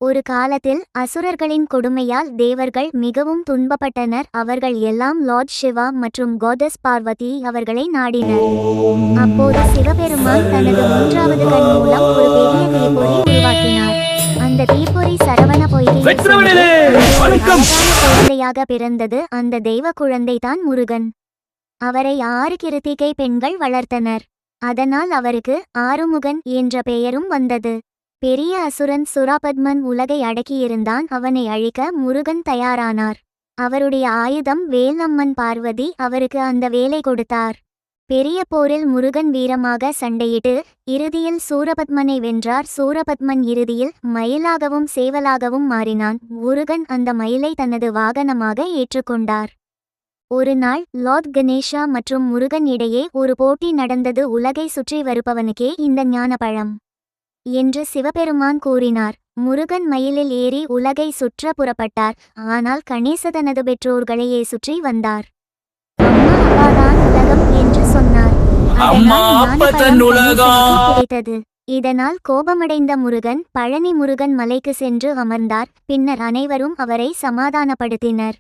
ஒரு காலத்தில் அசுரர்களின் கொடுமையால் தேவர்கள் மிகவும் துன்பப்பட்டனர். அவர்கள் எல்லாம் லார்ட் சிவா மற்றும் கோதஸ் பார்வதி அவர்களை நாடினர். அப்போது சிவபெருமான் தனது மூன்றாவது கண் மூலம் ஒரு பெரிய தீப்பொறி உருவாக்கினார். அந்த தீப்பொறி சரவண பொய்கையில் குழந்தையாக பிறந்தது. அந்த தெய்வ குழந்தைதான் முருகன். அவரை 6 கிருத்திகை பெண்கள் வளர்த்தனர். அதனால் அவருக்கு ஆறுமுகன் என்ற பெயரும் வந்தது. பெரிய அசுரன் சுராபத்மன் உலகை அடக்கியிருந்தான். அவனை அழிக்க முருகன் தயாரானார். அவருடைய ஆயுதம் வேல். அம்மன் பார்வதி அவருக்கு அந்த வேலை கொடுத்தார். பெரிய போரில் முருகன் வீரமாக சண்டையிட்டு இறுதியில் சூரபத்மனை வென்றார். சூரபத்மன் இறுதியில் மயிலாகவும் சேவலாகவும் மாறினான். முருகன் அந்த மயிலை தனது வாகனமாக ஏற்றுக்கொண்டார். ஒரு நாள் லார்ட் கணேஷா மற்றும் முருகன் இடையே ஒரு போட்டி நடந்தது. உலகை சுற்றி வருபவனுக்கே இந்த ஞானப்பழம் என்று சிவபெருமான் கூறினார். முருகன் மயிலில் ஏறி உலகை சுற்ற புறப்பட்டார். ஆனால் கணேச தனது பெற்றோர்களையே சுற்றி வந்தார். அம்மா அப்பாதான் உலகம் என்று சொன்னார். கிடைத்தது. இதனால் கோபமடைந்த முருகன் பழனி முருகன் மலைக்கு சென்று அமர்ந்தார். பின்னர் அனைவரும் அவரை சமாதானப்படுத்தினர்.